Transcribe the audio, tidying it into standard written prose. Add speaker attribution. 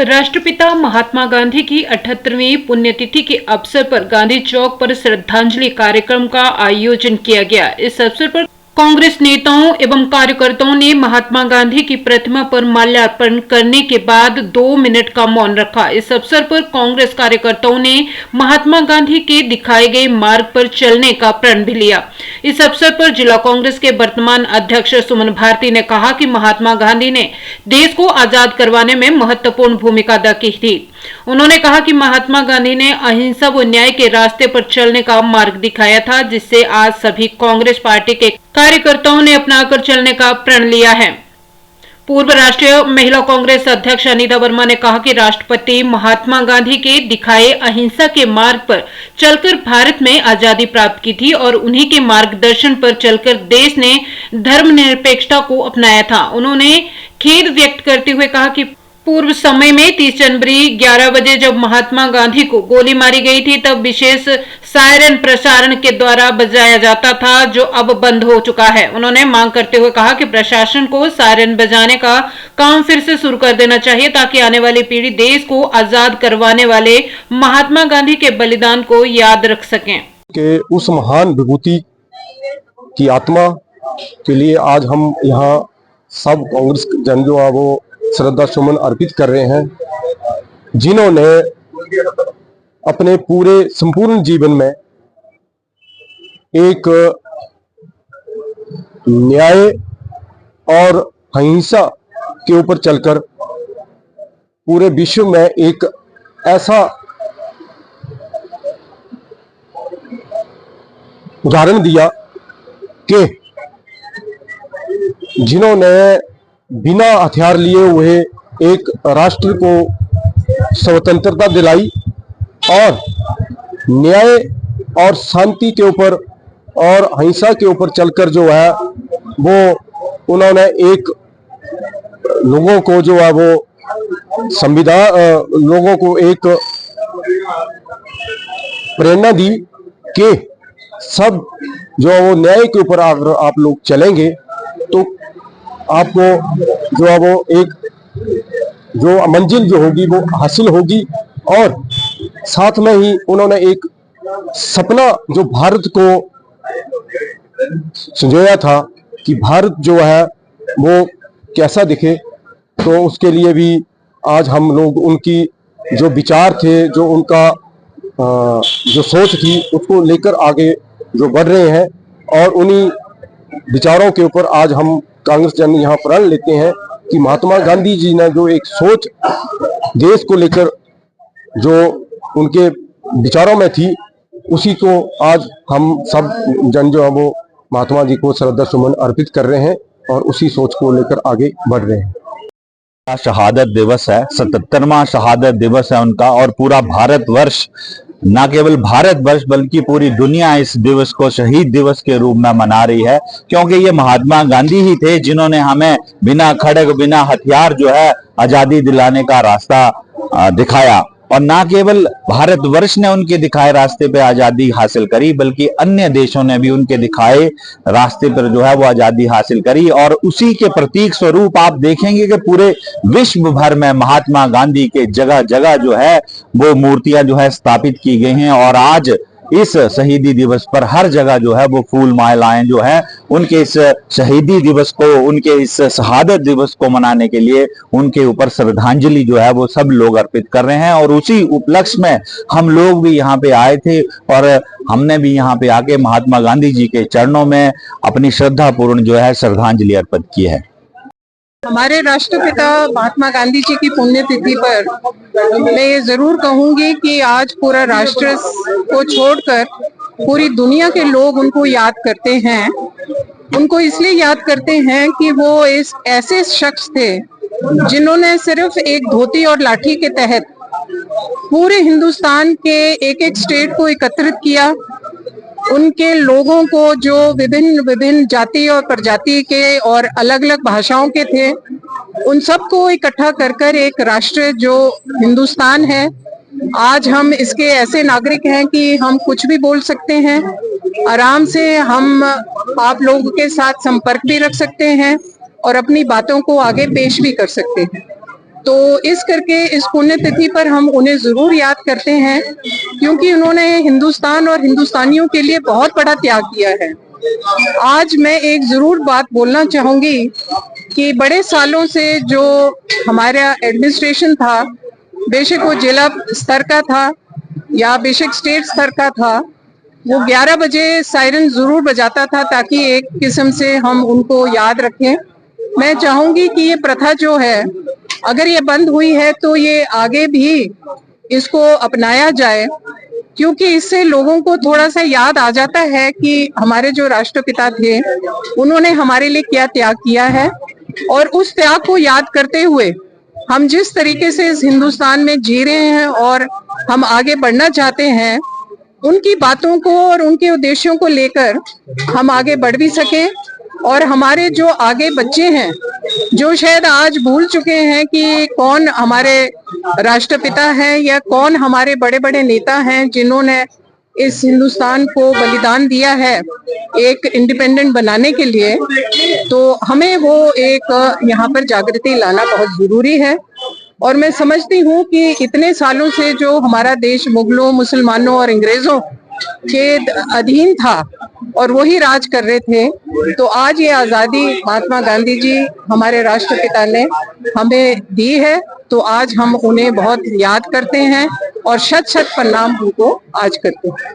Speaker 1: राष्ट्रपिता महात्मा गांधी की 78वीं पुण्यतिथि के अवसर पर गांधी चौक पर श्रद्धांजलि कार्यक्रम का आयोजन किया गया। इस अवसर पर कांग्रेस नेताओं एवं कार्यकर्ताओं ने महात्मा गांधी की प्रतिमा पर माल्यार्पण करने के बाद 2 मिनट का मौन रखा। इस अवसर पर कांग्रेस कार्यकर्ताओं ने महात्मा गांधी के दिखाए गए मार्ग पर चलने का प्रण भी लिया। इस अवसर पर जिला कांग्रेस के वर्तमान अध्यक्ष सुमन भारती ने कहा कि महात्मा गांधी ने देश को आजाद करवाने में महत्वपूर्ण भूमिका अदा की थी। उन्होंने कहा कि महात्मा गांधी ने अहिंसा व न्याय के रास्ते पर चलने का मार्ग दिखाया था, जिससे आज सभी कांग्रेस पार्टी के कार्यकर्ताओं ने अपनाकर चलने का प्रण लिया है। पूर्व राष्ट्रीय महिला कांग्रेस अध्यक्ष अनीता वर्मा ने कहा कि राष्ट्रपति महात्मा गांधी के दिखाए अहिंसा के मार्ग पर चलकर भारत में आजादी प्राप्त की थी और उन्हीं के मार्गदर्शन पर चलकर देश ने धर्मनिरपेक्षता को अपनाया था। उन्होंने खेद व्यक्त करते हुए कहा कि पूर्व समय में 30 जनवरी 11 बजे जब महात्मा गांधी को गोली मारी गई थी, तब विशेष सायरन प्रसारण के द्वारा बजाया जाता था, जो अब बंद हो चुका है। उन्होंने मांग करते हुए कहा कि प्रशासन को सायरन बजाने का काम फिर से शुरू कर देना चाहिए, ताकि आने वाली पीढ़ी देश को आजाद करवाने वाले महात्मा गांधी के बलिदान को याद रख सकें।
Speaker 2: कि उस महान विभूति की आत्मा के लिए आज हम यहाँ सब कांग्रेस जन जो है वो श्रद्धा सुमन अर्पित कर रहे हैं, जिन्होंने अपने पूरे संपूर्ण जीवन में एक न्याय और अहिंसा के ऊपर चलकर पूरे विश्व में एक ऐसा उदाहरण दिया कि जिन्होंने बिना हथियार लिए हुए एक राष्ट्र को स्वतंत्रता दिलाई और न्याय और शांति के ऊपर और अहिंसा के ऊपर चलकर जो है वो उन्होंने एक लोगों को जो है वो संविधान लोगों को एक प्रेरणा दी कि सब जो वो न्याय के ऊपर अगर आप लोग चलेंगे तो आपको जो है वो एक जो मंजिल जो होगी वो हासिल होगी। और साथ में ही उन्होंने एक सपना जो भारत को संजोया था कि भारत जो है वो कैसा दिखे, तो उसके लिए भी आज हम लोग उनकी जो विचार थे, जो उनका जो सोच थी, उसको लेकर आगे जो बढ़ रहे हैं। और उन्हीं विचारों के ऊपर आज हम कांग्रेस जन यहाँ प्रण लेते हैं कि महात्मा गांधी जी ने जो एक सोच देश को लेकर जो उनके विचारों में थी, उसी को आज हम सब जन जो है वो महात्मा जी को श्रद्धा सुमन अर्पित कर रहे हैं और उसी सोच को लेकर आगे बढ़ रहे हैं।
Speaker 3: शहादत दिवस है, 77वां शहादत दिवस है उनका, और पूरा भारतवर्ष, न केवल भारतवर्ष बल्कि पूरी दुनिया इस दिवस को शहीद दिवस के रूप में मना रही है, क्योंकि ये महात्मा गांधी ही थे जिन्होंने हमें बिना खड़ग बिना हथियार जो है आजादी दिलाने का रास्ता दिखाया। और न केवल भारतवर्ष ने उनके दिखाए रास्ते पे आजादी हासिल करी, बल्कि अन्य देशों ने भी उनके दिखाए रास्ते पर जो है वो आजादी हासिल करी। और उसी के प्रतीक स्वरूप आप देखेंगे कि पूरे विश्व भर में महात्मा गांधी के जगह जगह जो है वो मूर्तियां जो है स्थापित की गई हैं। और आज इस शहीदी दिवस पर हर जगह जो है वो फूल मालाएं जो है उनके इस शहीदी दिवस को, उनके इस शहादत दिवस को मनाने के लिए उनके ऊपर श्रद्धांजलि जो है वो सब लोग अर्पित कर रहे हैं। और उसी उपलक्ष्य में हम लोग भी यहाँ पे आए थे और हमने भी यहाँ पे आके महात्मा गांधी जी के चरणों में अपनी श्रद्धापूर्ण जो है श्रद्धांजलि अर्पित की है।
Speaker 4: हमारे राष्ट्रपिता महात्मा गांधी जी की पुण्यतिथि पर मैं ये जरूर कहूंगी कि आज पूरा राष्ट्र को छोड़कर पूरी दुनिया के लोग उनको याद करते हैं। उनको इसलिए याद करते हैं कि वो इस ऐसे शख्स थे जिन्होंने सिर्फ एक धोती और लाठी के तहत पूरे हिंदुस्तान के एक एक स्टेट को एकत्रित किया। उनके लोगों को जो विभिन्न जाति और प्रजाति के और अलग अलग भाषाओं के थे, उन सबको इकट्ठा कर एक राष्ट्र जो हिंदुस्तान है, आज हम इसके ऐसे नागरिक हैं कि हम कुछ भी बोल सकते हैं, आराम से हम आप लोगों के साथ संपर्क भी रख सकते हैं और अपनी बातों को आगे पेश भी कर सकते हैं। तो इस करके इस पुण्यतिथि पर हम उन्हें जरूर याद करते हैं, क्योंकि उन्होंने हिंदुस्तान और हिंदुस्तानियों के लिए बहुत बड़ा त्याग किया है। आज मैं एक जरूर बात बोलना चाहूंगी कि बड़े सालों से जो हमारा एडमिनिस्ट्रेशन था, बेशक वो जिला स्तर का था या बेशक स्टेट स्तर का था, वो 11 बजे सायरन जरूर बजाता था ताकि एक किस्म से हम उनको याद रखें। मैं चाहूंगी कि ये प्रथा जो है, अगर ये बंद हुई है तो ये आगे भी इसको अपनाया जाए, क्योंकि इससे लोगों को थोड़ा सा याद आ जाता है कि हमारे जो राष्ट्रपिता थे उन्होंने हमारे लिए क्या त्याग किया है, और उस त्याग को याद करते हुए हम जिस तरीके से इस हिंदुस्तान में जी रहे हैं और हम आगे बढ़ना चाहते हैं, उनकी बातों को और उनके उद्देश्यों को लेकर हम आगे बढ़ भी सके। और हमारे जो आगे बच्चे हैं, जो शायद आज भूल चुके हैं कि कौन हमारे राष्ट्रपिता हैं या कौन हमारे बड़े बड़े नेता हैं जिन्होंने इस हिंदुस्तान को बलिदान दिया है एक इंडिपेंडेंट बनाने के लिए, तो हमें वो एक यहाँ पर जागृति लाना बहुत जरूरी है। और मैं समझती हूँ कि इतने सालों से जो हमारा देश मुगलों, मुसलमानों और अंग्रेजों के अधीन था और वही राज कर रहे थे, तो आज ये आजादी महात्मा गांधी जी हमारे राष्ट्रपिता ने हमें दी है, तो आज हम उन्हें बहुत याद करते हैं और शत शत प्रणाम उनको आज करते हैं।